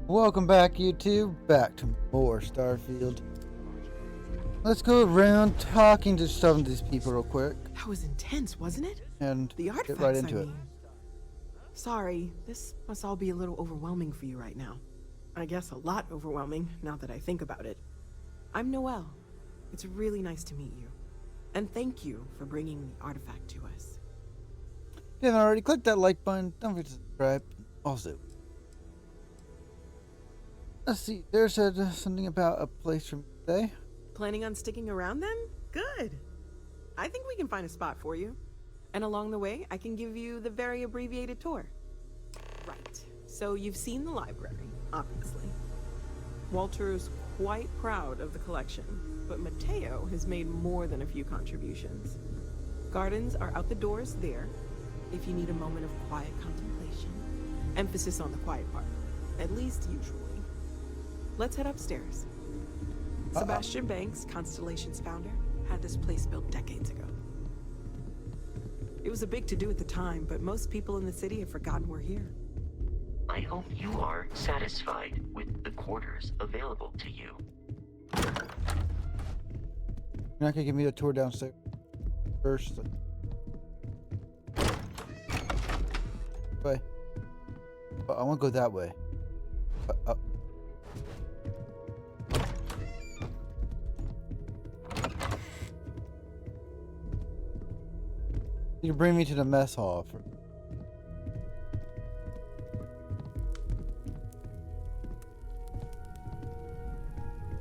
Welcome back, YouTube. Back to more Starfield. Let's go around talking to some of these people real quick That was intense, wasn't it? and The get artifacts, right into I it. mean. Sorry, this must all be a little overwhelming for you right now. I guess a lot overwhelming, now that I think about it. I'm Noelle. It's really nice to meet you. And thank you for bringing the artifact to us. If you haven't already, click that like button. Don't forget to subscribe. Also, let's see. There's something about a place for me today. Planning on sticking around then? Good. I think we can find a spot for you. And along the way, I can give you the very abbreviated tour. Right. So you've seen the library, obviously. Walter's quite proud of the collection, but Mateo has made more than a few contributions. Gardens are out the doors there, if you need a moment of quiet contemplation. Emphasis on the quiet part, at least usually. Let's head upstairs. Sebastian Banks, Constellation's founder, had this place built decades ago. It was a big to-do at the time, but most people in the city have forgotten we're here. I hope you are satisfied with the quarters available to you. You're not gonna give me a tour downstairs first. Way. I want to go that way. You bring me to the mess hall.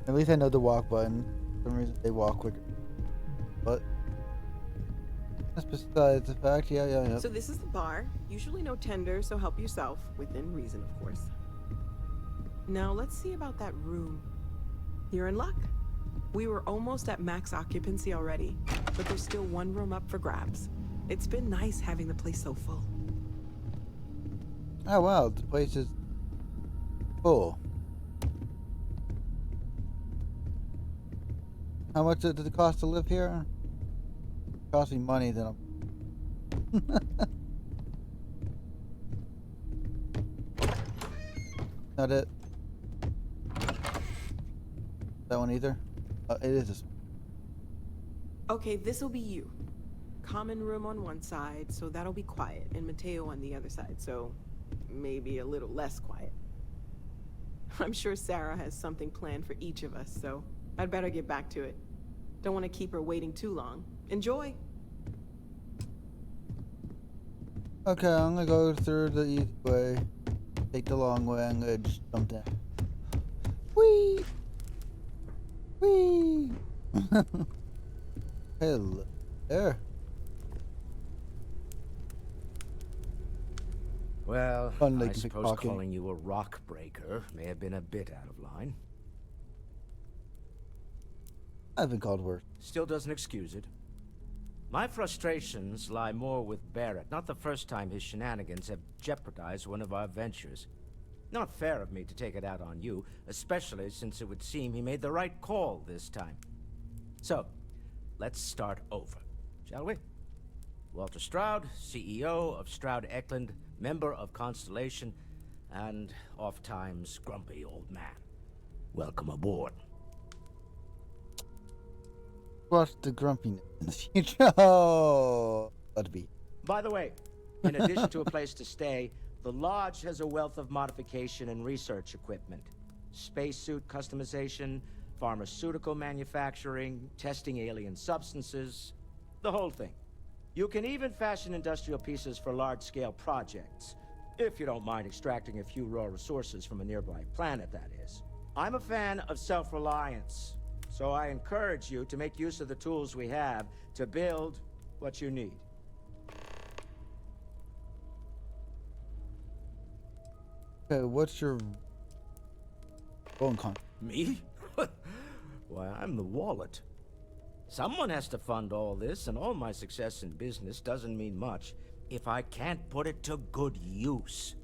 At least I know the walk button. For some reason they walk quicker. But that's besides the fact. Yeah. So this is the bar. Usually no tender, so help yourself. Within reason, of course. Now let's see about that room. You're in luck. We were almost at max occupancy already, but there's still one room up for grabs. It's been nice having the place so full. Oh wow, the place is full. How much does it cost to live here? It costs me money, then Not it. That one either? It is this one. Okay, this'll be you. Common room on one side, so that'll be quiet, and Mateo on the other side, so maybe a little less quiet. I'm sure Sarah has something planned for each of us, so I'd better get back to it. Don't want to keep her waiting too long. Enjoy! Okay, I'm gonna go through the easy way. Take the long way, I'm gonna just jump down. Whee! Whee! Hello there. Well, Fun, I suppose calling you a rock breaker may have been a bit out of line. I've been called worse. Still doesn't excuse it. My frustrations lie more with Barrett. Not the first time his shenanigans have jeopardized one of our ventures. Not fair of me to take it out on you, especially since it would seem he made the right call this time. So, let's start over, shall we? Walter Stroud, CEO of Stroud Eklund, member of Constellation, and oft-times grumpy old man. Welcome aboard. Watch the grumpiness in the future. Oh, that'd be. By the way, in addition to a place to stay, the Lodge has a wealth of modification and research equipment. Spacesuit customization, pharmaceutical manufacturing, testing alien substances, the whole thing. You can even fashion industrial pieces for large-scale projects, if you don't mind extracting a few raw resources from a nearby planet, that is. I'm a fan of self-reliance, so I encourage you to make use of the tools we have to build what you need. Okay, what's your phone con? Me? Why, I'm the wallet. Someone has to fund all this, and all my success in business doesn't mean much if I can't put it to good use.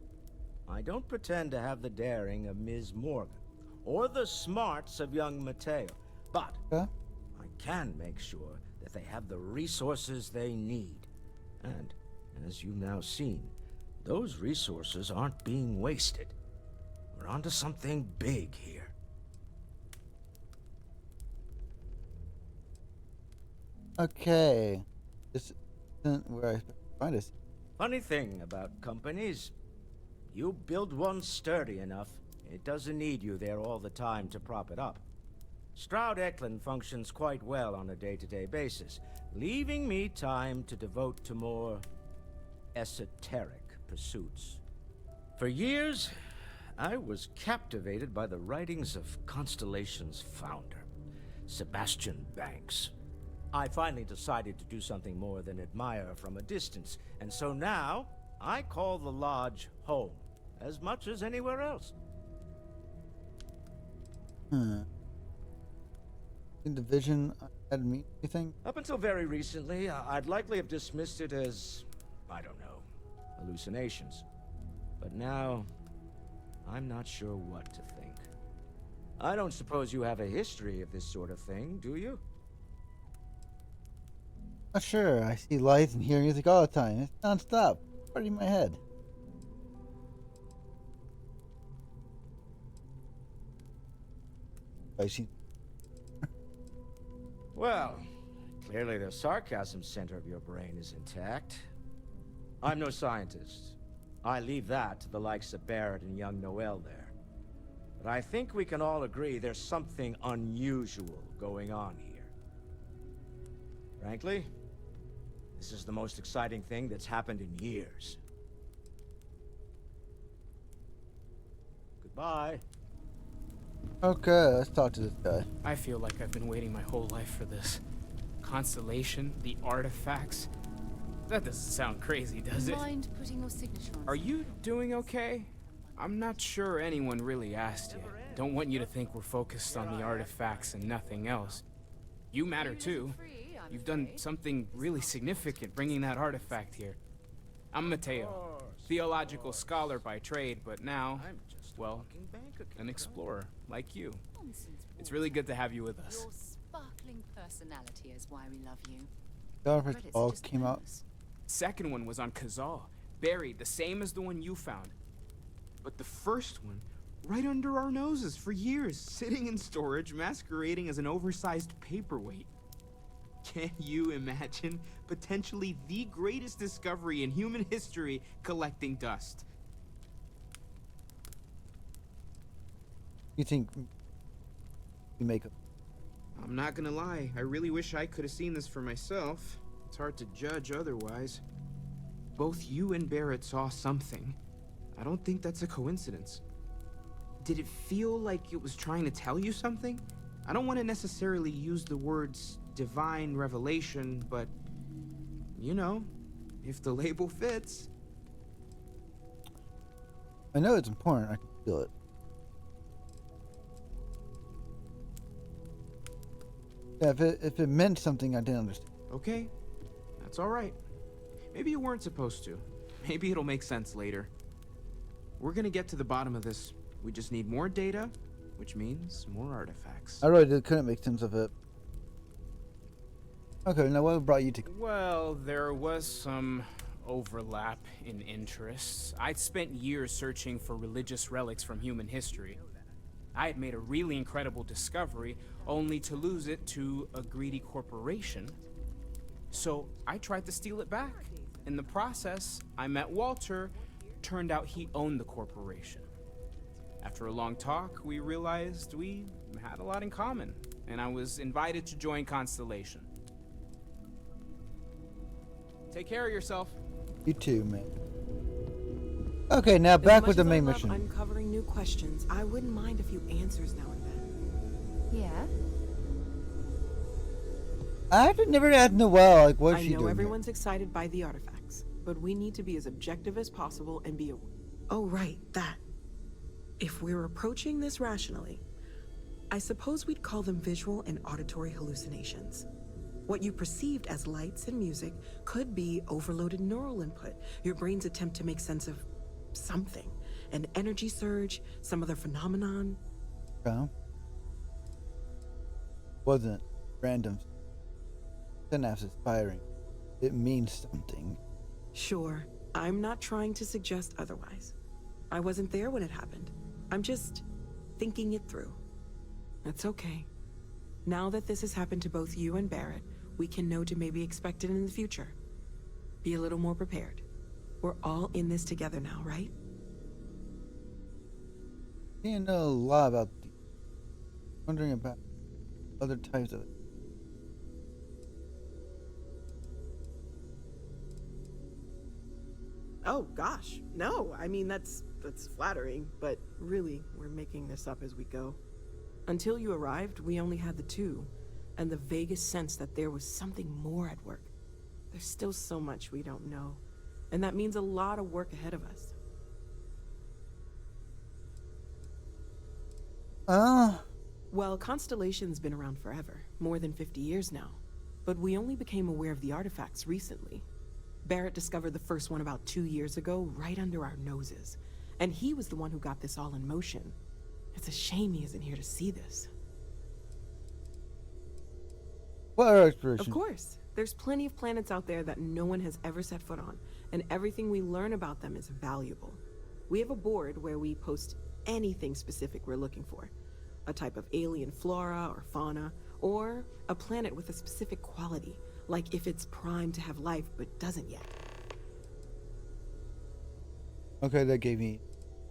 I don't pretend to have the daring of Ms. Morgan, or the smarts of young Mateo, but I can make sure that they have the resources they need. And, as you've now seen, those resources aren't being wasted. We're onto something big here. Okay. This isn't where I expect to find us. Funny thing about companies, you build one sturdy enough, it doesn't need you there all the time to prop it up. Stroud Eklund functions quite well on a day-to-day basis, leaving me time to devote to more esoteric pursuits. For years, I was captivated by the writings of Constellation's founder, Sebastian Banks. I finally decided to do something more than admire from a distance, and so now I call the Lodge home, as much as anywhere else. In the vision, I hadn't mean anything. Up until very recently, I'd likely have dismissed it as, I don't know, hallucinations. But now, I'm not sure what to think. I don't suppose you have a history of this sort of thing, do you? Not sure. I see lights and hear music all the time. It's non-stop. Party in my head. I see. Well, clearly the sarcasm center of your brain is intact. I'm no scientist. I leave that to the likes of Barrett and young Noel there. But I think we can all agree there's something unusual going on here. Frankly, this is the most exciting thing that's happened in years. Goodbye. Okay, let's talk to this guy. I feel like I've been waiting my whole life for this. Constellation, the artifacts. That doesn't sound crazy, does it? Mind putting your signature on? Are you doing okay? I'm not sure anyone really asked yet. Don't want you to think we're focused on the artifacts and nothing else. You matter too. You've done something really significant bringing that artifact here. I'm Mateo, theological scholar by trade, but now, well, an explorer like you. It's really good to have you with us. Your sparkling personality is why we love you. The artifacts Credits all are just came out. bonus. Second one was on Kazal, buried the same as the one you found. But the first one, right under our noses for years, sitting in storage, masquerading as an oversized paperweight. Can you imagine potentially the greatest discovery in human history collecting dust? You think you make a... I'm not gonna lie, I really wish I could have seen this for myself. It's hard to judge otherwise. Both you and Barrett saw something. I don't think that's a coincidence. Did it feel like it was trying to tell you something? I don't want to necessarily use the words divine revelation, but, you know, if the label fits. I know it's important. I can feel it. Yeah, if it meant something I didn't understand. Okay, that's all right. Maybe you weren't supposed to. Maybe it'll make sense later. We're gonna get to the bottom of this. We just need more data, which means more artifacts. I really couldn't make sense of it. Okay, now what brought you to... Well, there was some overlap in interests. I'd spent years searching for religious relics from human history. I had made a really incredible discovery, only to lose it to a greedy corporation. So I tried to steal it back. In the process, I met Walter. Turned out he owned the corporation. After a long talk, we realized we had a lot in common, and I was invited to join Constellation. Take care of yourself. You too, man. Okay, now back with the main mission. Uncovering new questions. I wouldn't mind a few answers now and then. Yeah? I actually never asked Noelle, like, what's I she doing know here? everyone's excited by the artifacts, but we need to be as objective as possible and be oh, right, that. If we're approaching this rationally, I suppose we'd call them visual and auditory hallucinations. What you perceived as lights and music could be overloaded neural input, your brain's attempt to make sense of something. An energy surge, some other phenomenon. Okay. Wasn't random. Synapses firing. It means something. Sure, I'm not trying to suggest otherwise. I wasn't there when it happened. I'm just thinking it through. That's okay. Now that this has happened to both you and Barrett, we can know to maybe expect it in the future. Be a little more prepared. We're all in this together now, right? You know a lot about the. Wondering about other types of it. Oh gosh, no. I mean, that's flattering, but really, we're making this up as we go. Until you arrived, we only had the two, and the vaguest sense that there was something more at work. There's still so much we don't know, and that means a lot of work ahead of us. Well, Constellation's been around forever, more than 50 years now. But we only became aware of the artifacts recently. Barrett discovered the first one about 2 years ago, right under our noses. And he was the one who got this all in motion. It's a shame he isn't here to see this. What are explorations? Of course. There's plenty of planets out there that no one has ever set foot on, and everything we learn about them is valuable. We have a board where we post anything specific we're looking for. A type of alien flora or fauna, or a planet with a specific quality, like if it's primed to have life but doesn't yet. Okay, that gave me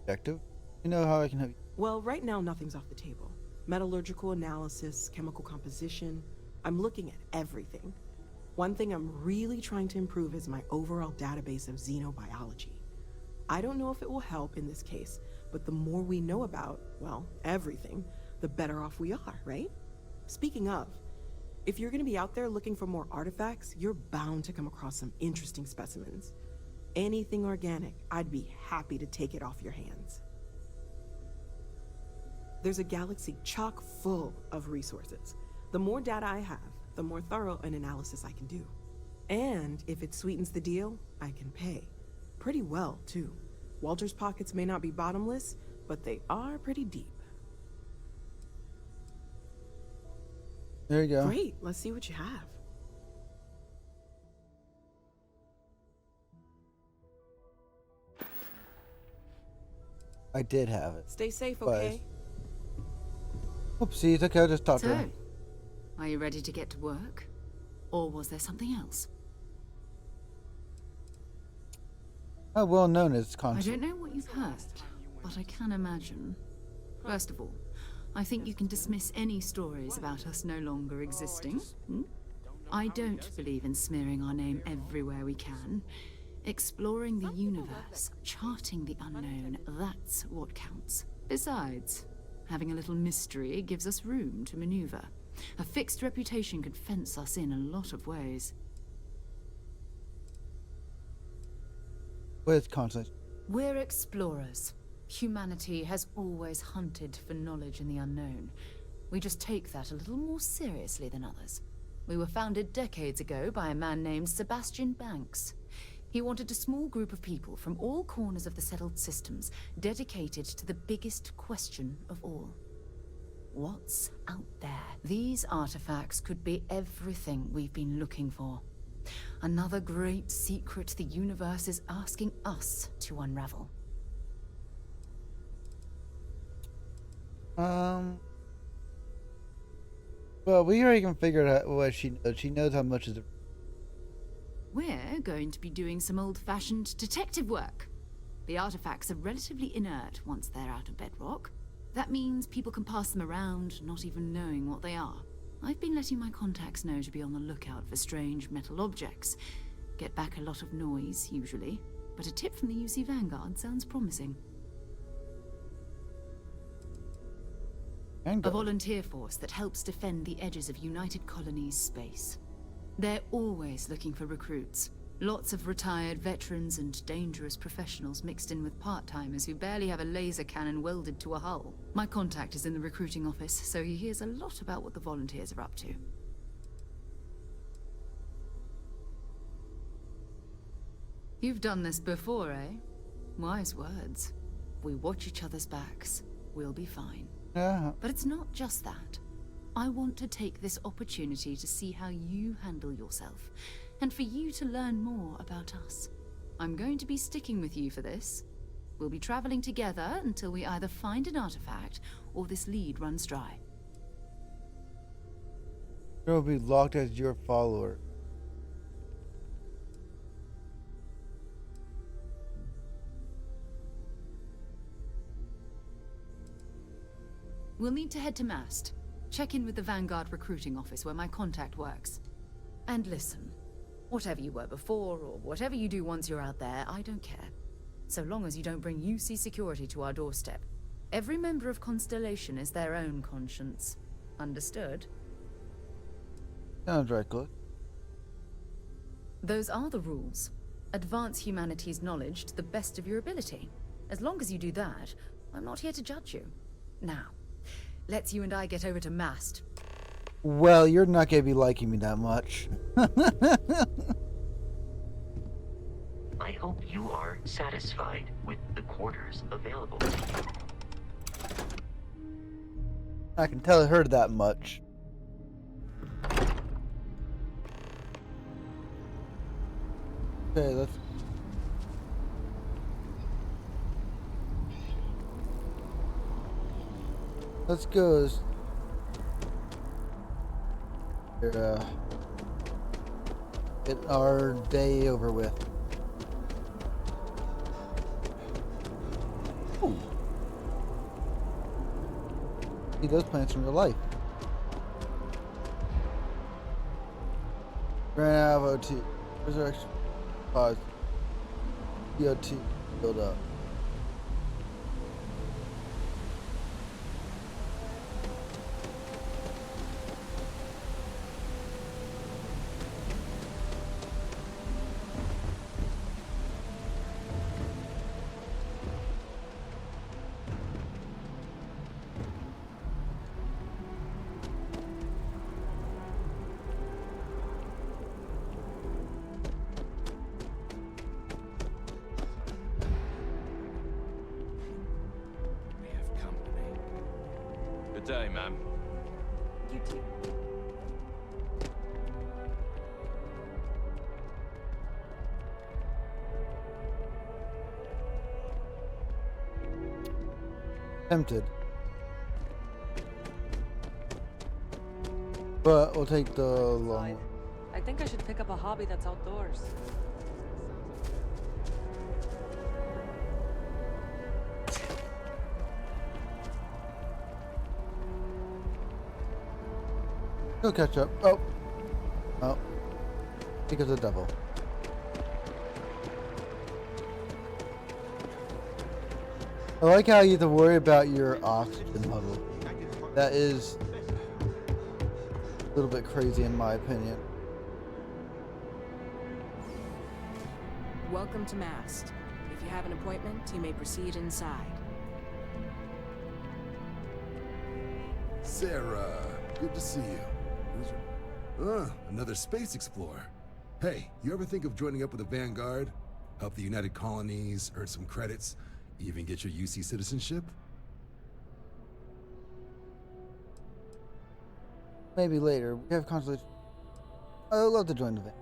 objective. You know how I can help you? Well, right now nothing's off the table. Metallurgical analysis, chemical composition. I'm looking at everything. One thing I'm really trying to improve is my overall database of xenobiology. I don't know if it will help in this case, but the more we know about, well, everything, the better off we are, right? Speaking of, if you're gonna be out there looking for more artifacts, you're bound to come across some interesting specimens. Anything organic, I'd be happy to take it off your hands. There's a galaxy chock full of resources. The more data I have, the more thorough an analysis I can do. And if it sweetens the deal, I can pay. Pretty well, too. Walter's pockets may not be bottomless, but they are pretty deep. There you go. Great, let's see what you have. I did have it. Stay safe, But- okay? Oopsie, it's okay, I'll just talk to So, her. are you ready to get to work? Or was there something else? How well known is I Constance? don't know what you've heard, but I can imagine. First of all, I think you can dismiss any stories about us no longer existing. I don't believe in smearing our name everywhere we can. Exploring the universe, charting the unknown, that's what counts. Besides, having a little mystery gives us room to maneuver. A fixed reputation could fence us in a lot of ways. Where's Constance? We're explorers. Humanity has always hunted for knowledge in the unknown. We just take that a little more seriously than others. We were founded decades ago by a man named Sebastian Banks. He wanted a small group of people from all corners of the settled systems dedicated to the biggest question of all. What's out there? These artifacts could be everything we've been looking for. Another great secret the universe is asking us to unravel. Well, we already can figure out what she knows. She knows how much is. We're going to be doing some old-fashioned detective work. The artifacts are relatively inert once they're out of bedrock. That means people can pass them around, not even knowing what they are. I've been letting my contacts know to be on the lookout for strange metal objects. Get back a lot of noise, usually. But a tip from the UC Vanguard sounds promising. A volunteer force that helps defend the edges of United Colonies space. They're always looking for recruits. Lots of retired veterans and dangerous professionals mixed in with part-timers who barely have a laser cannon welded to a hull. My contact is in the recruiting office, so he hears a lot about what the volunteers are up to. You've done this before, eh? Wise words. We watch each other's backs. We'll be fine. Yeah. But it's not just that. I want to take this opportunity to see how you handle yourself, and for you to learn more about us. I'm going to be sticking with you for this. We'll be traveling together until we either find an artifact or this lead runs dry. You'll be locked as your follower. We'll need to head to Mast. Check in with the Vanguard recruiting office where my contact works. And listen, whatever you were before or whatever you do once you're out there, I don't care. So long as you don't bring UC security to our doorstep. Every member of Constellation is their own conscience. Understood? Sounds right, Cliff. Those are the rules. Advance humanity's knowledge to the best of your ability. As long as you do that, I'm not here to judge you. Now, let's you and I get over to Mast. Well, you're not gonna be liking me that much. I hope you are satisfied with the quarters available. I can tell I heard that much. Okay, let's go. Get our day over with. Ooh. See those plants in real life. Ran out of O2. Resurrection. Pause. CO2 build up. Good day, ma'am. You too. Tempted. But we'll take the long one. I think I should pick up a hobby that's outdoors. Go catch up. Oh. Oh. Because of the devil. I like how you have to worry about your oxygen level. That is a little bit crazy in my opinion. Welcome to Mast. If you have an appointment, you may proceed inside. Sarah, good to see you. Another space explorer. Hey, you ever think of joining up with the Vanguard? Help the United Colonies, earn some credits, even get your UC citizenship? Maybe later. We have constellation. I would love to join the van.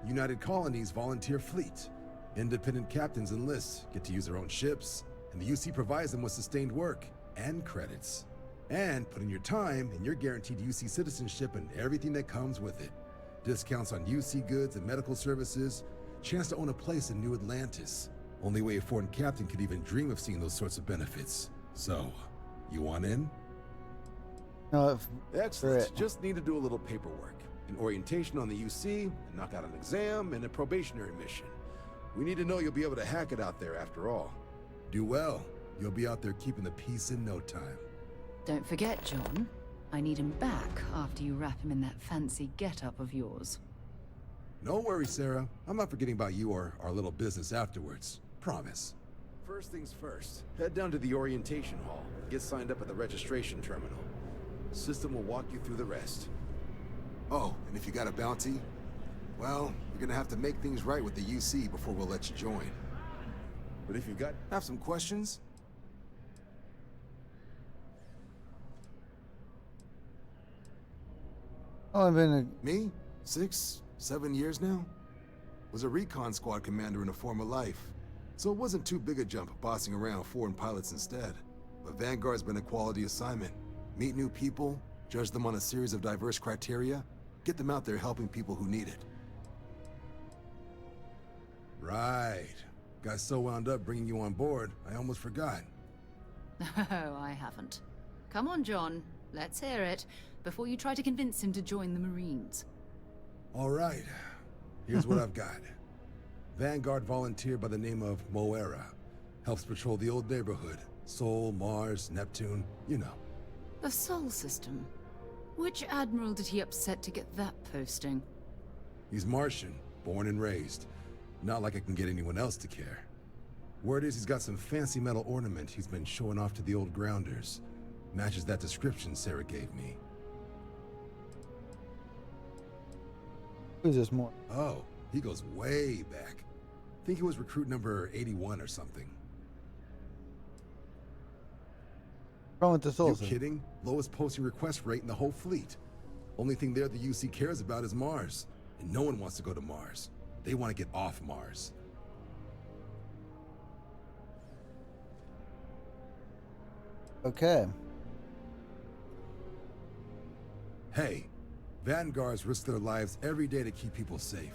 United Colonies volunteer fleet. Independent captains enlist, get to use their own ships, and the UC provides them with sustained work and credits. And put in your time, and you're guaranteed UC citizenship and everything that comes with it. Discounts on UC goods and medical services, chance to own a place in New Atlantis. Only way a foreign captain could even dream of seeing those sorts of benefits. So, you want in? No, Excellent. Just need to do a little paperwork. An orientation on the UC, knock out an exam, and a probationary mission. We need to know you'll be able to hack it out there after all. Do well. You'll be out there keeping the peace in no time. Don't forget, John. I need him back after you wrap him in that fancy get-up of yours. No worries, Sarah. I'm not forgetting about you or our little business afterwards. Promise. First things first, head down to the orientation hall. Get signed up at the registration terminal. System will walk you through the rest. Oh, and if you got a bounty, well, you're gonna have to make things right with the UC before we'll let you join. But if you Have some questions? Oh, I've been Me? 6, 7 years now? was a recon squad commander in a former life. So it wasn't too big a jump bossing around foreign pilots instead. But Vanguard's been a quality assignment. Meet new people, judge them on a series of diverse criteria, get them out there helping people who need it. Right. Got so wound up bringing you on board, I almost forgot. Oh, I haven't. Come on, John. Let's hear it, before you try to convince him to join the Marines. All right. Here's what I've got. Vanguard volunteer by the name of Moera. Helps patrol the old neighborhood. Sol, Mars, Neptune, you know. The Sol system. Which admiral did he upset to get that posting? He's Martian, born and raised. Not like I can get anyone else to care. Word is he's got some fancy metal ornament he's been showing off to the old grounders. Matches that description Sarah gave me. Who's this more? Oh, he goes way back. Think he was recruit number 81 or something. Wrong with the Sol You system? kidding? Lowest posting request rate in the whole fleet. Only thing there the UC cares about is Mars. And no one wants to go to Mars. They want to get off Mars. Okay. Hey, Vanguards risk their lives every day to keep people safe.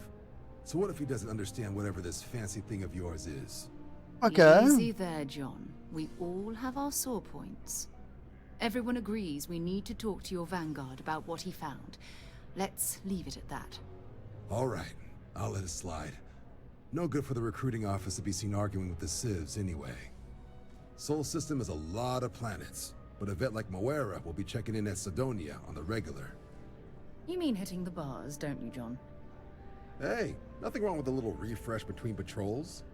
So what if he doesn't understand whatever this fancy thing of yours is? Okay. Easy there, John. We all have our sore points. Everyone agrees we need to talk to your Vanguard about what he found. Let's leave it at that. All right, I'll let it slide. No good for the recruiting office to be seen arguing with the civs anyway. Sol system is a lot of planets, but a vet like Moera will be checking in at Sidonia on the regular. You mean hitting the bars, don't you, John? Hey, nothing wrong with a little refresh between patrols.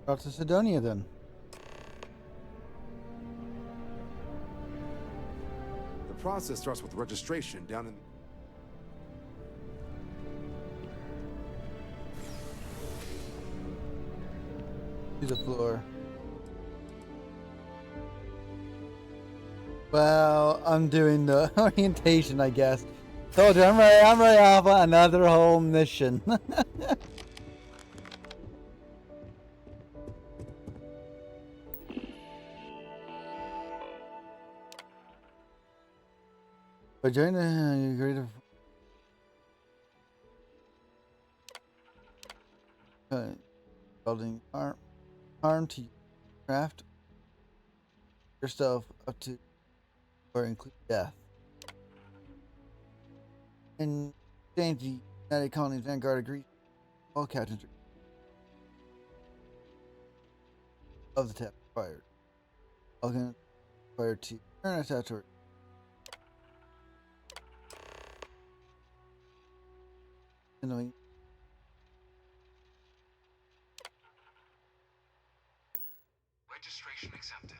Out to Sidonia then. The process starts with registration down in... To the floor. Well, I'm doing the orientation, I guess. Told you, I'm ready off on another whole mission. But join the greater building arm to craft yourself up to or include death. In exchange, the United Colonies Vanguard agrees all captains of the task required. All can required to earn a statutory. Annoying. Registration accepted.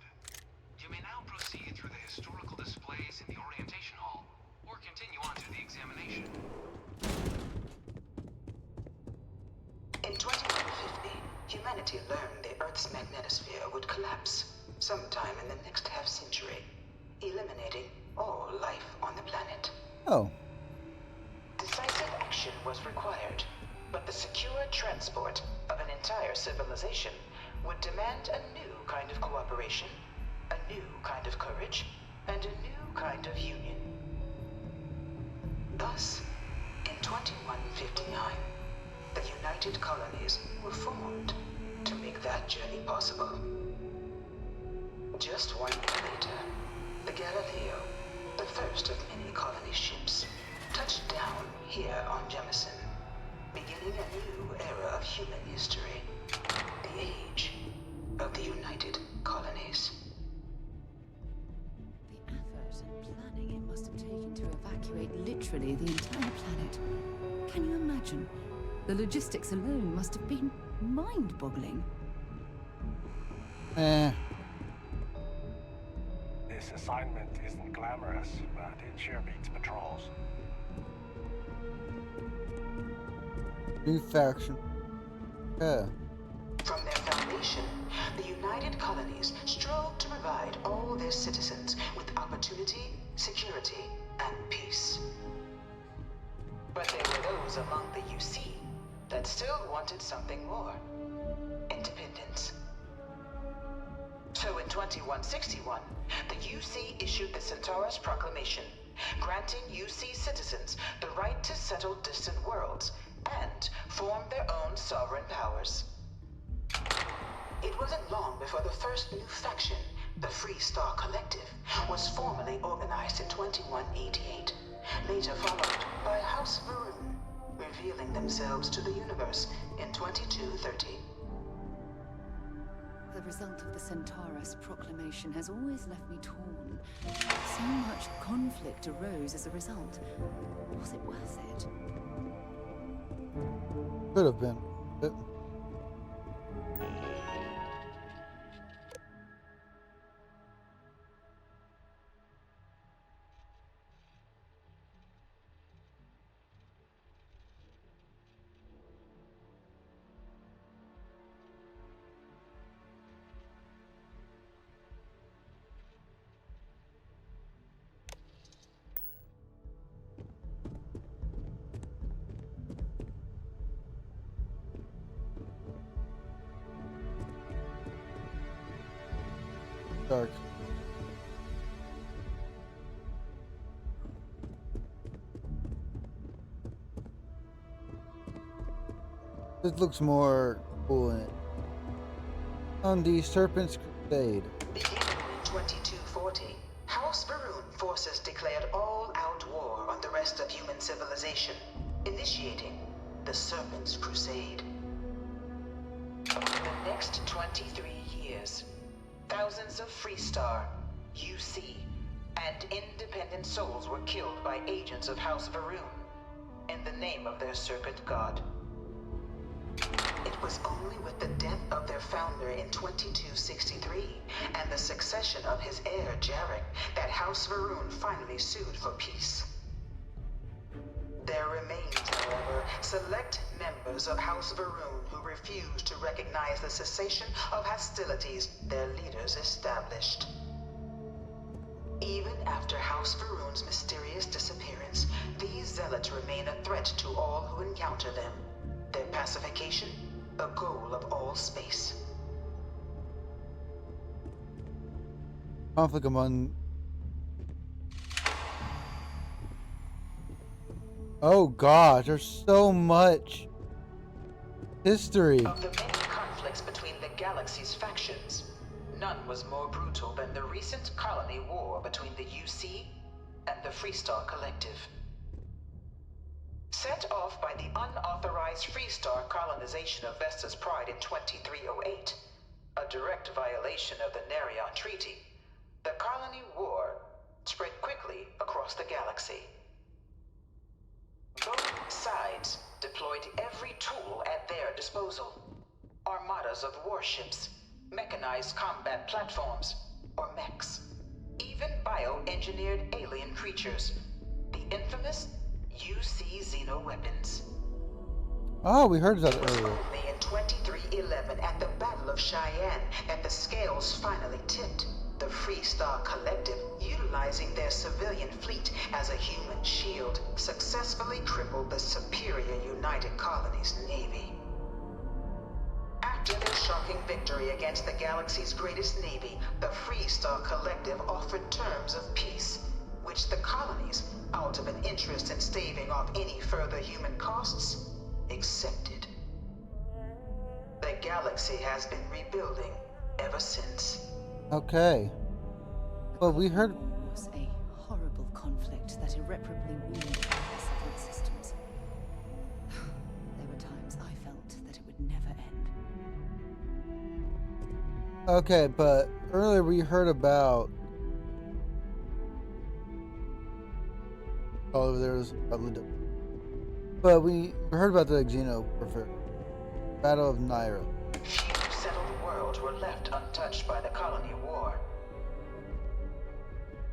You may now proceed through the historical displays in the orientation hall, or continue on to the examination. In 2150, humanity learned the Earth's magnetosphere would collapse sometime in the next half-century, eliminating all life on the planet. Oh. Decisive action was required, but the secure transport of an entire civilization would demand a new kind of cooperation, a new kind of courage, and a new kind of union. Thus, in 2159, the United Colonies were formed to make that journey possible. Just 1 year later, the Galileo, the first of many colony ships, touched down here on Jemison, beginning a new era of human history, the age of the United Colonies. The effort and planning it must have taken to evacuate literally the entire planet. Can you imagine? The logistics alone must have been mind-boggling. This assignment isn't glamorous, but it sure beats patrols. New faction. Yeah. From their foundation, the United Colonies strove to provide all their citizens with opportunity, security, and peace. But there were those among the UC that still wanted something more. Independence. So in 2161, the UC issued the Centaurus Proclamation, granting UC citizens the right to settle distant worlds and form their own sovereign powers. It wasn't long before the first new faction, the Free Star Collective, was formally organized in 2188, later followed by House Varun, revealing themselves to the universe in 2230. The result of the Centaurus Proclamation has always left me torn. So much conflict arose as a result. Was it worth it? Could have been. Dark. This looks more cool in it. On the Serpent's Crusade. Beginning in 2240, House Varun forces declared all-out war on the rest of human civilization, initiating the Serpent's Crusade. Over the next 23 years, thousands of Freestar, UC, and independent souls were killed by agents of House Varun in the name of their serpent god. It was only with the death of their founder in 2263 and the succession of his heir Jarek that House Varun finally sued for peace. There remained, however, select members of House Varun who refused to recognize the cessation of hostilities their leaders established. Even after House Varun's mysterious disappearance, these zealots remain a threat to all who encounter them. Their pacification, a goal of all space. Conflict among... Oh gosh, there's so much history. Of the many conflicts between the galaxy's factions, none was more brutal than the recent colony war between the UC and the Freestar Collective. Set off by the unauthorized Freestar colonization of Vesta's Pride in 2308, a direct violation of the Nerion Treaty, the colony war spread quickly across the galaxy. Both sides deployed every tool at their disposal. Armadas of warships, mechanized combat platforms, or mechs, even bioengineered alien creatures, the infamous UC xeno-weapons. Oh, we heard that It was earlier. only in 2311 at the Battle of Cheyenne that the scales finally tipped. The Freestar Collective, utilizing their civilian fleet as a human shield, successfully crippled the superior United Colonies Navy. After their shocking victory against the galaxy's greatest navy, the Freestar Collective offered terms of peace, which the colonies, out of an interest in staving off any further human costs, accepted. The galaxy has been rebuilding ever since. Okay. Well, we heard... It was a horrible conflict that irreparably wounded the settlement systems. There were times I felt that it would never end. Okay, but earlier we heard about... Oh, there's... But we heard about the Xeno warfare. Battle of Naira. Few settled worlds were left untouched by the colony war.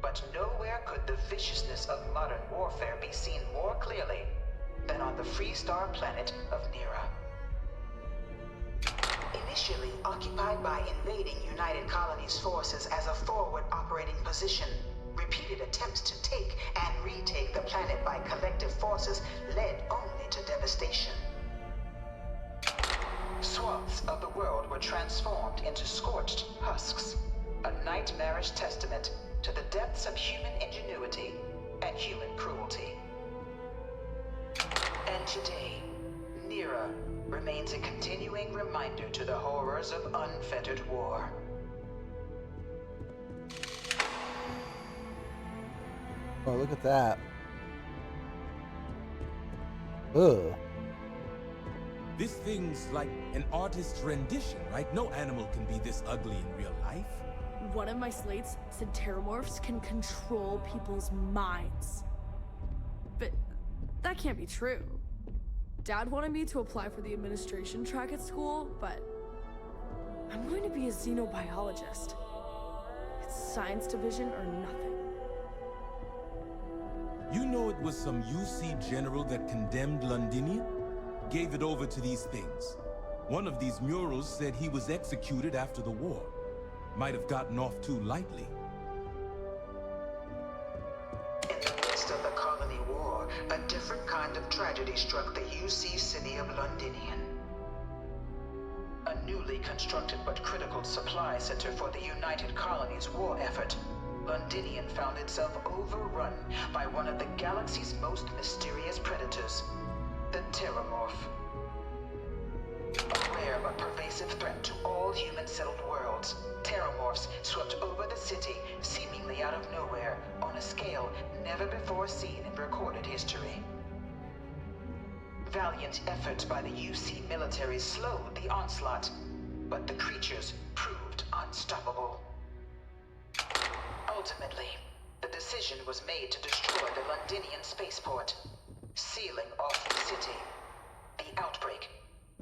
But nowhere could the viciousness of modern warfare be seen more clearly than on the Freestar planet of Nira. Initially occupied by invading United Colonies forces as a forward operating position, repeated attempts to take and retake the planet by collective forces led only to devastation. Swaths of the world were transformed into scorched husks, a nightmarish testament to the depths of human ingenuity and human cruelty. And today, Nira remains a continuing reminder to the horrors of unfettered war. Oh, look at that. Ugh. This thing's like an artist's rendition, right? No animal can be this ugly in real life. One of my slates said terramorphs can control people's minds. But that can't be true. Dad wanted me to apply for the administration track at school, but I'm going to be a xenobiologist. It's science division or nothing. You know it was some UC general that condemned Londinium? Gave it over to these things. One of these murals said he was executed after the war. Might have gotten off too lightly. In the midst of the colony war, a different kind of tragedy struck the UC city of Londinium. A newly constructed but critical supply center for the United Colonies' war effort, Londinium found itself overrun by one of the galaxy's most mysterious predators, the Terramorph. A rare but pervasive threat to all human-settled worlds, Terramorphs swept over the city, seemingly out of nowhere, on a scale never before seen in recorded history. Valiant efforts by the UC military slowed the onslaught, but the creatures proved unstoppable. Ultimately, the decision was made to destroy the Londinian spaceport, sealing off the city, the outbreak,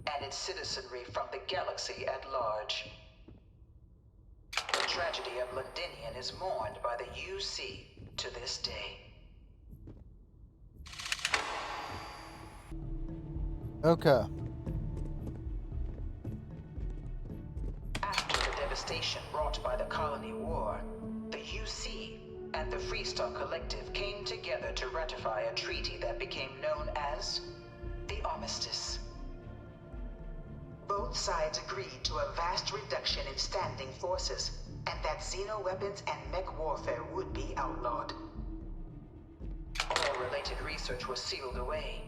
and its citizenry from the galaxy at large. The tragedy of Londinium is mourned by the UC to this day. Okay. After the devastation wrought by the colony war, the UC and the Freestar Collective came together to ratify a treaty that became known as the Armistice. Both sides agreed to a vast reduction in standing forces, and that xeno-weapons and mech warfare would be outlawed. All related research was sealed away,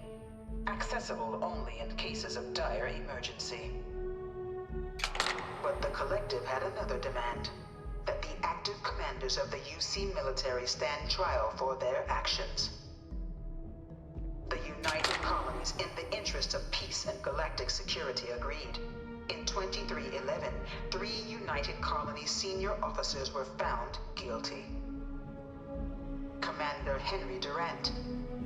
accessible only in cases of dire emergency. But the Collective had another demand, that the active commanders of the UC military stand trial for their actions. The United Colonies, in the interest of peace and galactic security, agreed. In 2311, 3 United Colonies senior officers were found guilty. Commander Henry Durant,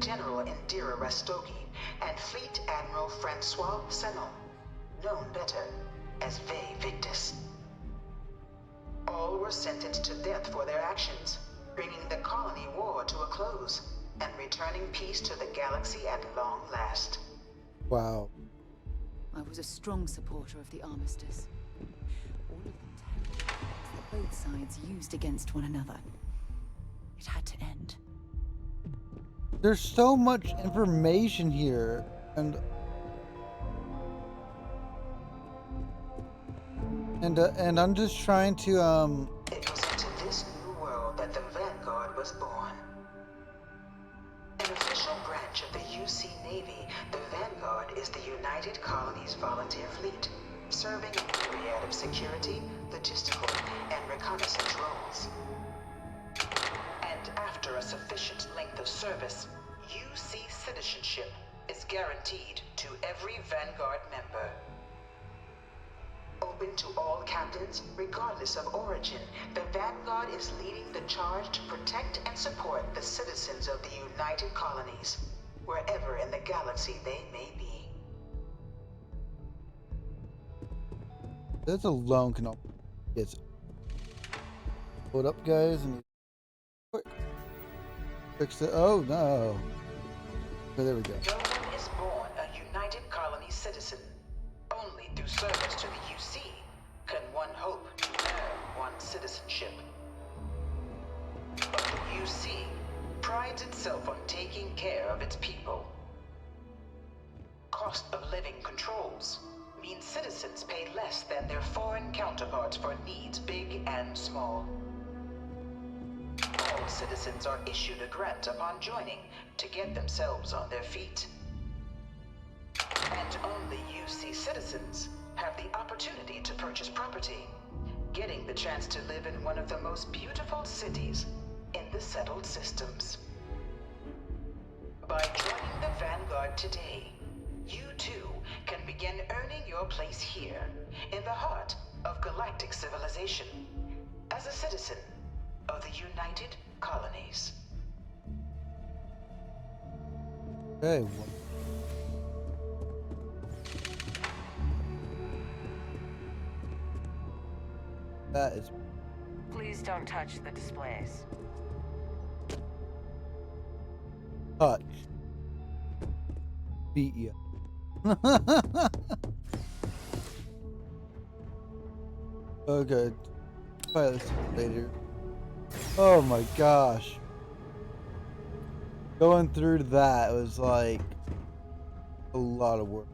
General Indira Rastogi, and Fleet Admiral Francois Sanon, known better as Ve Victus. All were sentenced to death for their actions, bringing the colony war to a close and returning peace to the galaxy at long last. Wow. I was a strong supporter of the armistice. All of the terrible weapons that both sides used against one another. It had to end. There's so much information here, and I'm just trying to It was into this new world that the Vanguard was born. An official branch of the UC Navy, the Vanguard is the United Colonies Volunteer Fleet, serving a myriad of security, logistical, and reconnaissance roles. And after a sufficient length of service, UC citizenship is guaranteed to every Vanguard member. Open to all captains, regardless of origin, the Vanguard is leading the charge to protect and support the citizens of the United Colonies, wherever in the galaxy they may be. this alone can get. Hold up, guys, and quick fix it. Oh no! Okay, there we go. No one is born a United Colonies citizen. Only through service to the UC can one hope to earn one's citizenship. But the UC citizens pay less than their foreign counterparts for needs big and small. All citizens are issued a grant upon joining to get themselves on their feet. And only UC citizens have the opportunity to purchase property, getting the chance to live in one of the most beautiful cities in the settled systems. By joining the Vanguard today, you too can begin earning your place here, in the heart of galactic civilization, as a citizen of the United Colonies. Okay. That is. Please don't touch the displays. Touch. Beat you. Okay. Pilot simulator. Oh my gosh. Going through that was like a lot of work.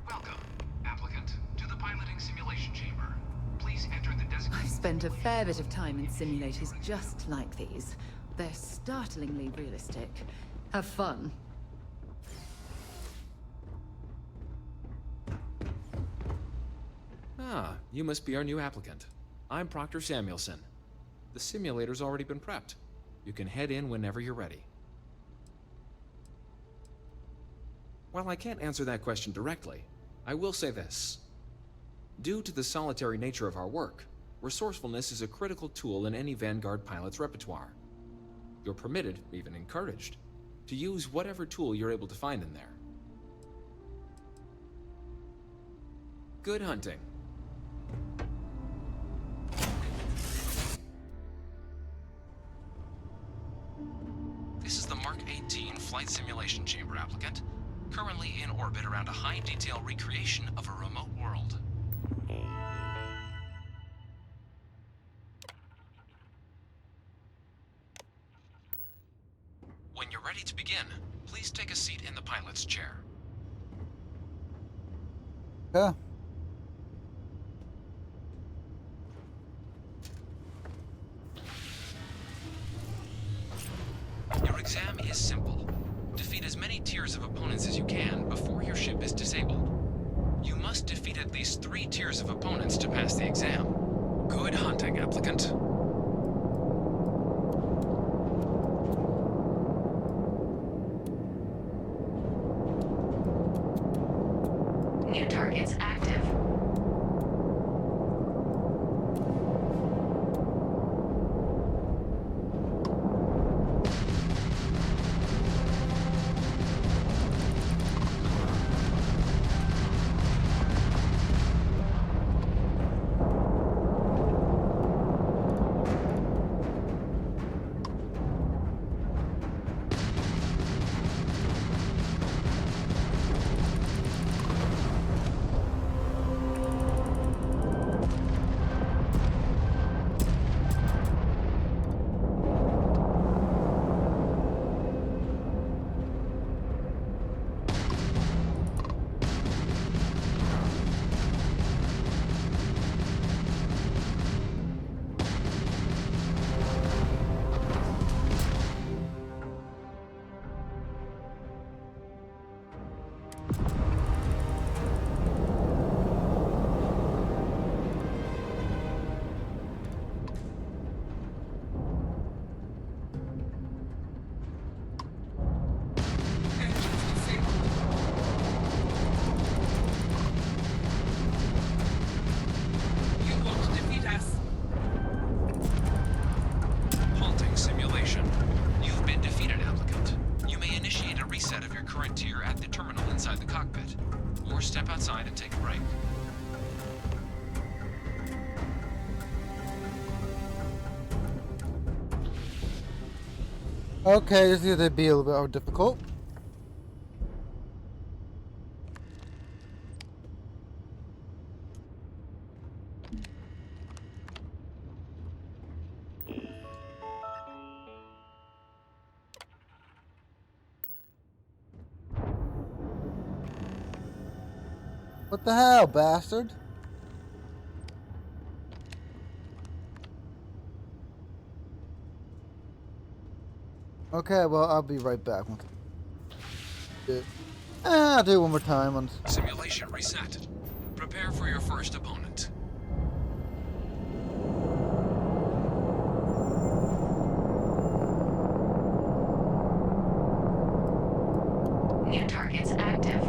Welcome, applicant, to the piloting simulation chamber. Please enter the designated... I've spent a fair bit of time in simulators just like these. They're startlingly realistic. Have fun. Ah, you must be our new applicant. I'm Proctor Samuelson. The simulator's already been prepped. You can head in whenever you're ready. While I can't answer that question directly, I will say this. Due to the solitary nature of our work, resourcefulness is a critical tool in any Vanguard pilot's repertoire. You're permitted, even encouraged, to use whatever tool you're able to find in there. Good hunting. This is the Mark 18 Flight Simulation Chamber applicant, currently in orbit around a high-detail recreation of a remote world. When you're ready to begin, please take a seat in the pilot's chair. Yeah. Your exam is simple. Defeat as many tiers of opponents as you can before your ship is disabled. You must defeat at least 3 tiers of opponents to pass the exam. Good hunting, applicant. New targets active. Halting simulation. You've been defeated, applicant. You may initiate a reset of your current tier at the terminal inside the cockpit, or step outside and take a break. Okay, this is gonna be a little bit more difficult. What the hell, bastard? Okay, well, I'll be right back. I'll do it one more time. Simulation reset. Prepare for your first opponent. New targets active.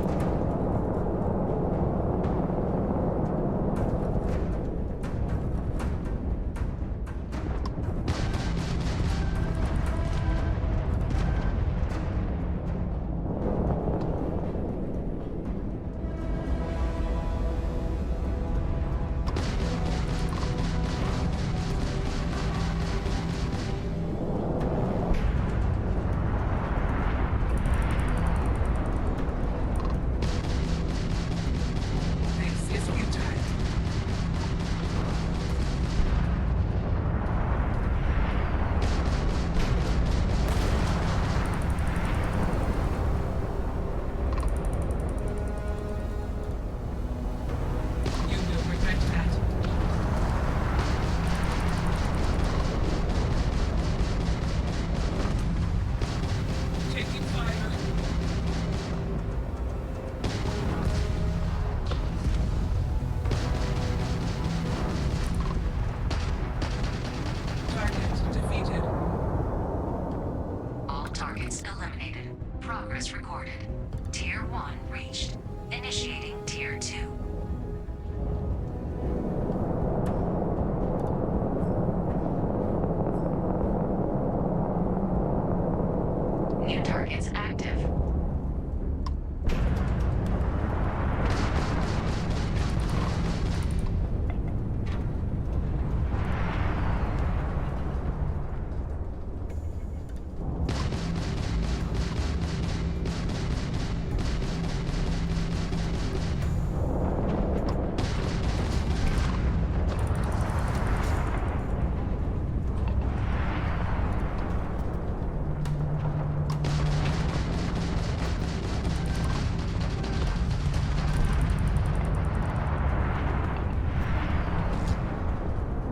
Progress recorded. Tier 1 reached. Initiating Tier 2. New targets active.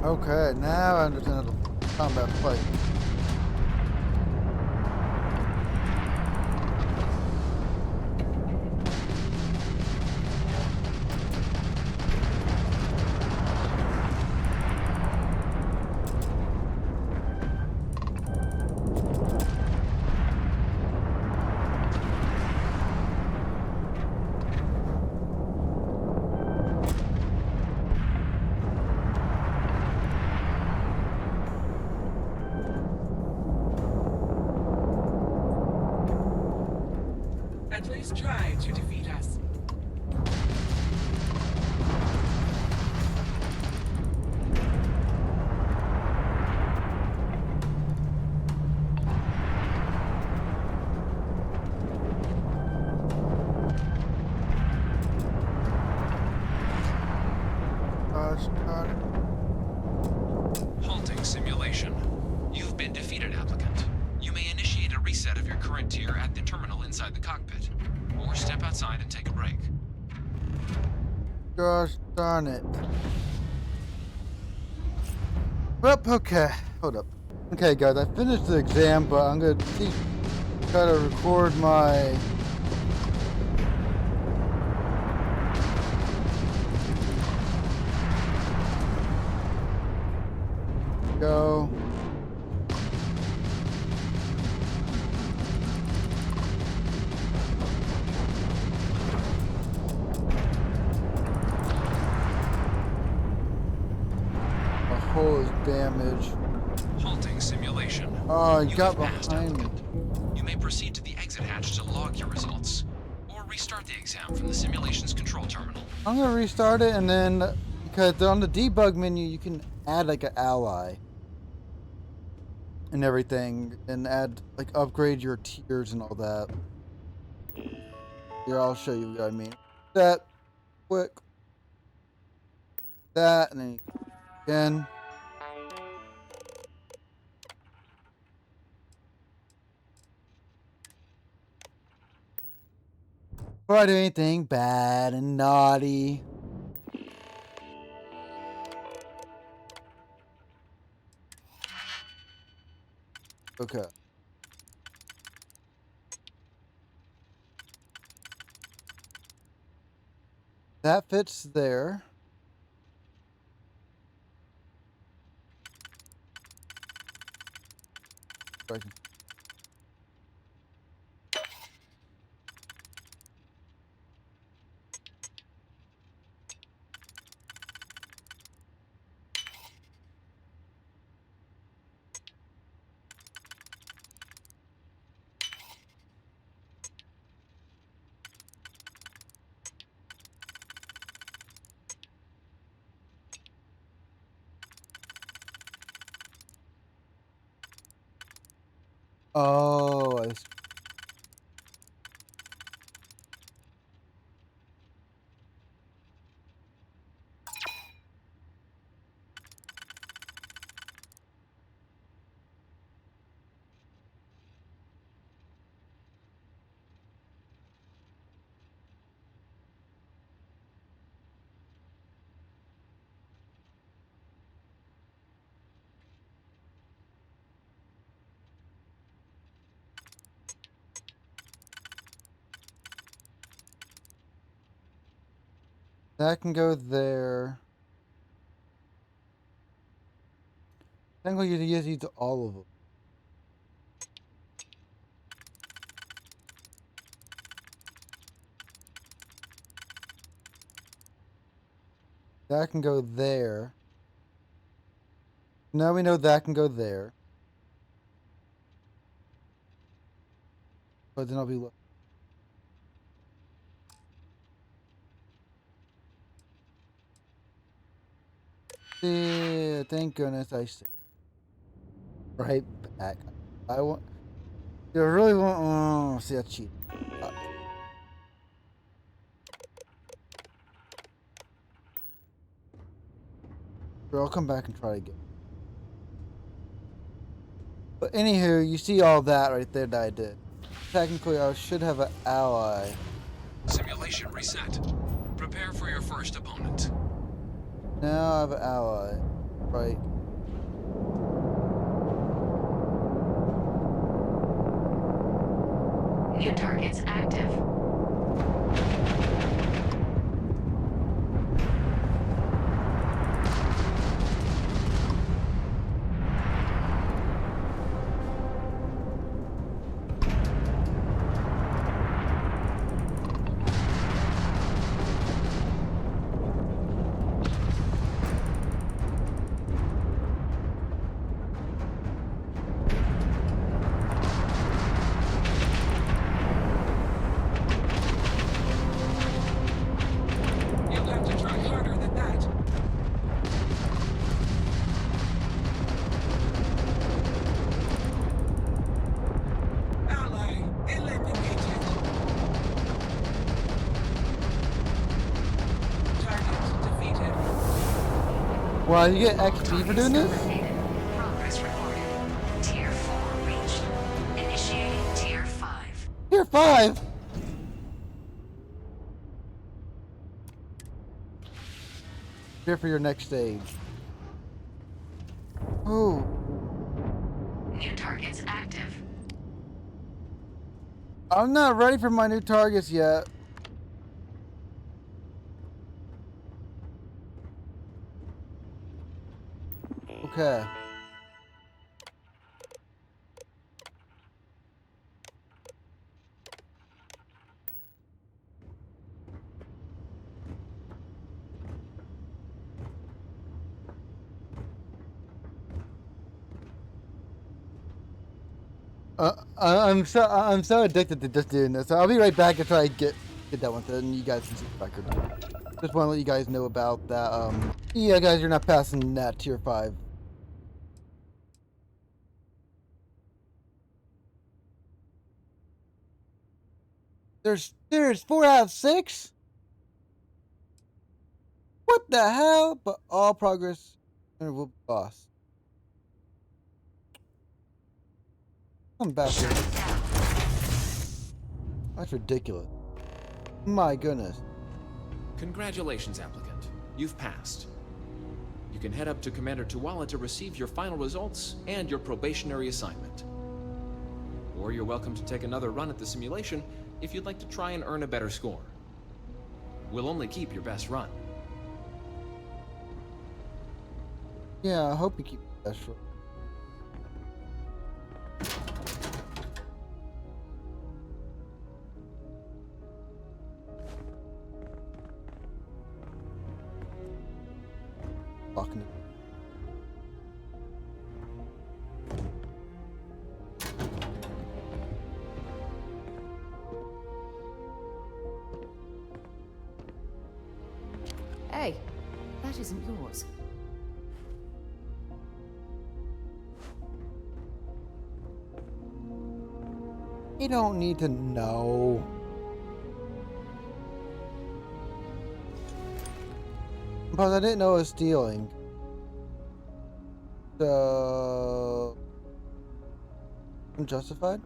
Okay, now I understand the combat fight. At least try to defeat us. Halting simulation. You've been defeated, applicant. You may initiate a reset of your current tier at the terminal inside the cockpit, or step outside and take a break. Gosh darn it. Well, okay. Hold up. Okay, guys, I finished the exam, but I'm gonna try to record my go. A hole is damaged. Halting simulation. Oh, he You got have passed, behind me. applicant. You may proceed to the exit hatch to log your results, or restart the exam from the simulation's control terminal. I'm gonna restart it, and then because on the debug menu you can add like an ally and everything, and add like upgrade your tiers and all that. Here, I'll show you what I mean. That quick, that, and then again. Before I do anything bad and naughty. Okay. That fits there. Oh, I see. That can go there. Technically, you can use all of them. That can go there. Now we know that can go there. But then I'll be... Yeah, thank goodness I said. Right back. I want... I really want... Oh, see, that's cheap. I'll come back and try again. But anywho, you see all that right there that I did. Technically, I should have an ally. Simulation reset. Prepare for your first opponent. Now I have an ally. Right. New targets active. Wow, you get XP for doing this? Progress recorded. Tier 4 reached. Initiating Tier 5. Tier 5? Here for your next stage. Ooh. New targets active. I'm not ready for my new targets yet. Okay. I'm so addicted to just doing this. So I'll be right back and try to get that one, and you guys can see the record. Just want to let you guys know about that. Yeah, guys, you're not passing that tier 5. There's 4 out of 6. What the hell? But all progress will be lost. Come back here. That's ridiculous. My goodness. Congratulations, applicant. You've passed. You can head up to Commander Tuala to receive your final results and your probationary assignment. Or you're welcome to take another run at the simulation if you'd like to try and earn a better score. We'll only keep your best run. Yeah, I hope you keep that short. Fucking. Hey, that isn't yours. You don't need to know. But I didn't know it was stealing. So... unjustified?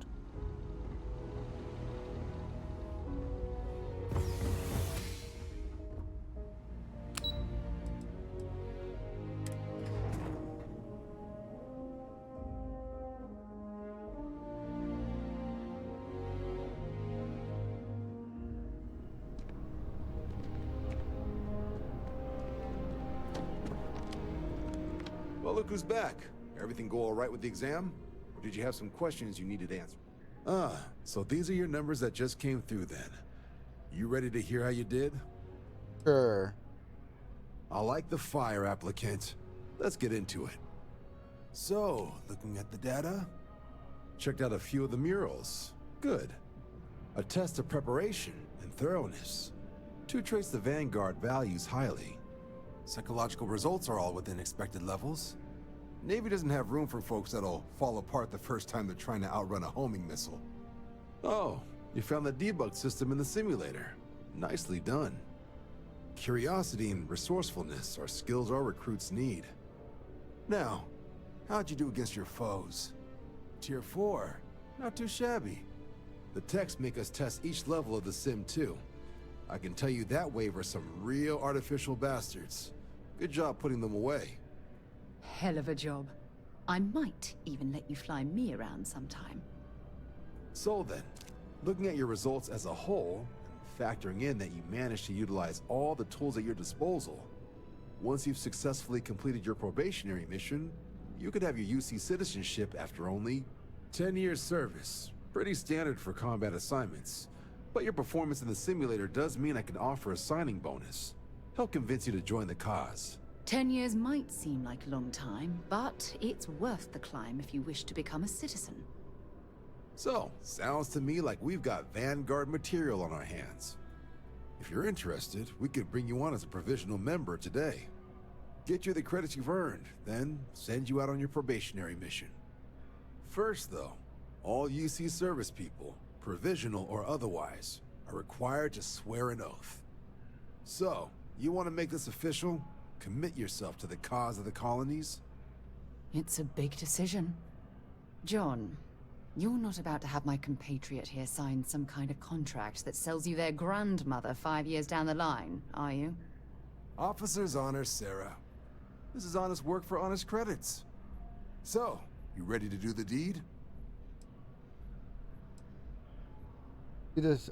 Well, look who's back. Everything go all right with the exam? Or did you have some questions you needed answered? Ah, so these are your numbers that just came through then. You ready to hear how you did? Sure. I like the fire, applicant. Let's get into it. So, looking at the data, checked out a few of the murals. Good. A test of preparation and thoroughness. 2 traits the Vanguard values highly. Psychological results are all within expected levels. Navy doesn't have room for folks that'll fall apart the first time they're trying to outrun a homing missile. Oh, you found the debug system in the simulator. Nicely done. Curiosity and resourcefulness are skills our recruits need. Now, how'd you do against your foes? Tier 4, not too shabby. The techs make us test each level of the sim too. I can tell you that wave are some real artificial bastards. Good job putting them away. Hell of a job. I might even let you fly me around sometime. So then, looking at your results as a whole, and factoring in that you managed to utilize all the tools at your disposal, once you've successfully completed your probationary mission, you could have your UC citizenship after only 10 years service. Pretty standard for combat assignments. But your performance in the simulator does mean I can offer a signing bonus. Help convince you to join the cause. 10 years might seem like a long time, but it's worth the climb if you wish to become a citizen. So, sounds to me like we've got Vanguard material on our hands. If you're interested, we could bring you on as a provisional member today. Get you the credits you've earned, then send you out on your probationary mission. First though, all UC service people, provisional or otherwise, are required to swear an oath. So, you want to make this official? Commit yourself to the cause of the colonies? It's a big decision. John, you're not about to have my compatriot here sign some kind of contract that sells you their grandmother 5 years down the line, are you? Officer's honor, Sarah. This is honest work for honest credits. So, you ready to do the deed? It is.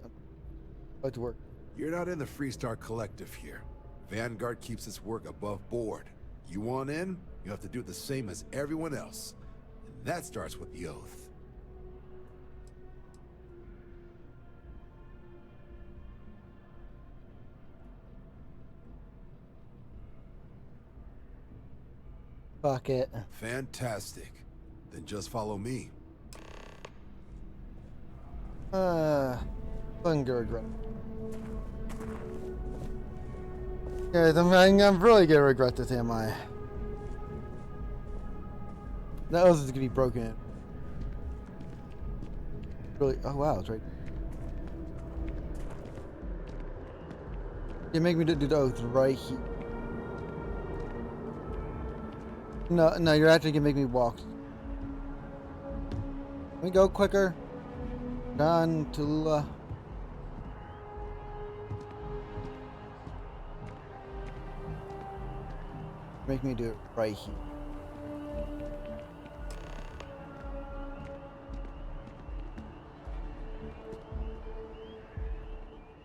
Let's work. You're not in the Freestar Collective here. Vanguard keeps its work above board. You want in, you have to do the same as everyone else. And that starts with the oath. Fuck it. Fantastic. Then just follow me. I'm gonna regret. Guys, I'm really gonna regret this, am I? That oath is gonna be broken. Really? Oh wow, it's right. You make me do the oath right here. No, you're actually gonna make me walk. Let me go quicker. Done to Make me do it right here.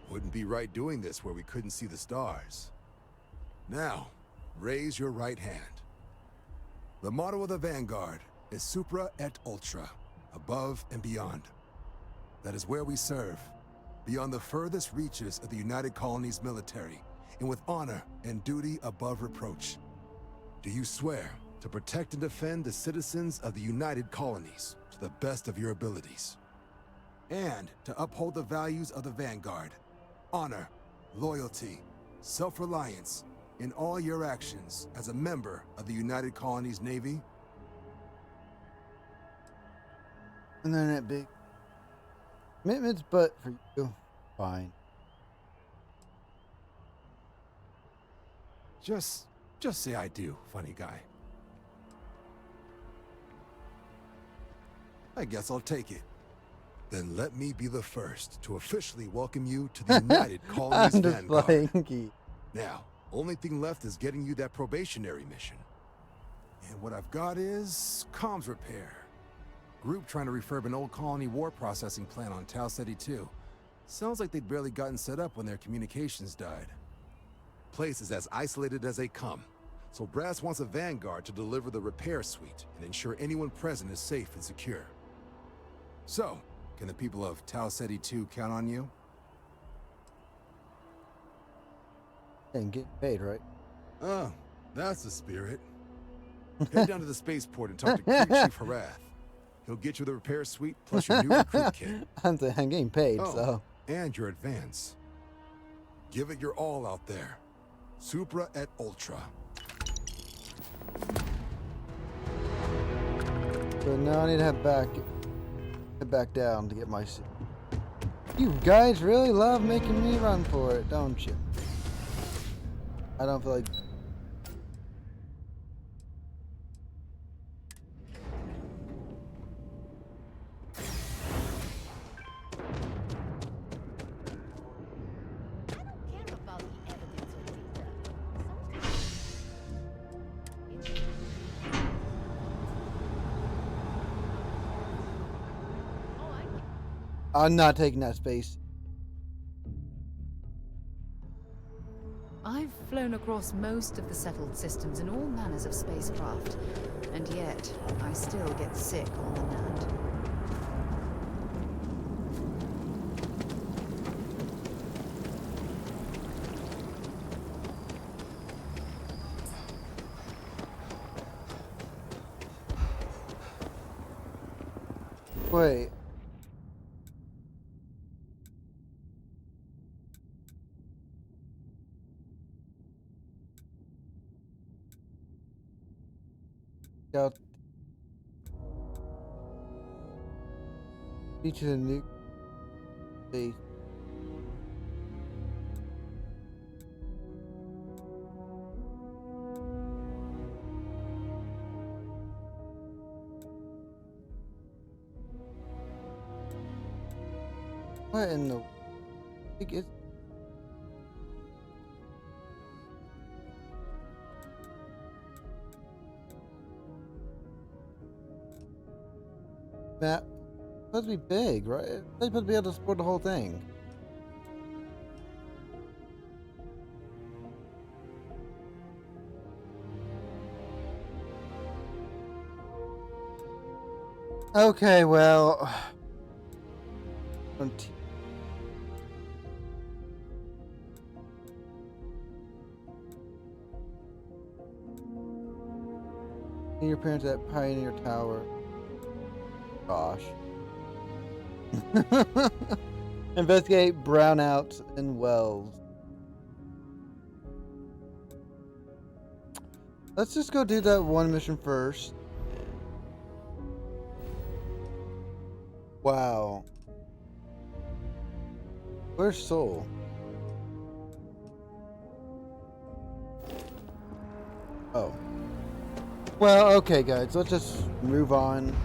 Wouldn't be right doing this where we couldn't see the stars. Now, raise your right hand. The motto of the Vanguard is Supra et Ultra, above and beyond. That is where we serve, beyond the furthest reaches of the United Colonies military, and with honor and duty above reproach. Do you swear to protect and defend the citizens of the United Colonies to the best of your abilities? And to uphold the values of the Vanguard, honor, loyalty, self-reliance, in all your actions as a member of the United Colonies Navy? And then that big commitments, but for you, fine. Just say I do, funny guy. I guess I'll take it. Then let me be the first to officially welcome you to the United Colonies I'm just Vanguard. playing. Now, only thing left is getting you that probationary mission. And what I've got is comms repair. Group trying to refurb an old colony war processing plant on Tau Ceti 2. Sounds like they'd barely gotten set up when their communications died. Place is as isolated as they come, so Brass wants a Vanguard to deliver the repair suite and ensure anyone present is safe and secure. So, can the people of Tau Ceti 2 count on you? And get paid, right? Oh, that's the spirit. Head down to the spaceport and talk to Crew Chief Harath. He'll get you the repair suite plus your new recruit kit. I'm getting paid, Oh, so. and your advance. Give it your all out there. Supra et Ultra. So now I need to head back down to get my suit. You guys really love making me run for it, don't you? I don't feel like... I'm not taking that space. I've flown across most of the settled systems in all manners of spacecraft, and yet I still get sick on the land. Wait. Got features a new space. What in the heck is that? Supposed to be big, right? They're supposed to be able to support the whole thing. Okay, well. Your parents at Pioneer Tower. Gosh. Investigate brownouts and wells. Let's just go do that one mission first. Wow. Where's Soul? Oh. Well, okay, guys. Let's just move on.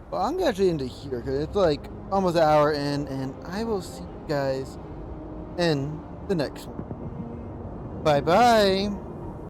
Well, I'm actually into here because it's like almost an hour in, and I will see you guys in the next one. Bye-bye.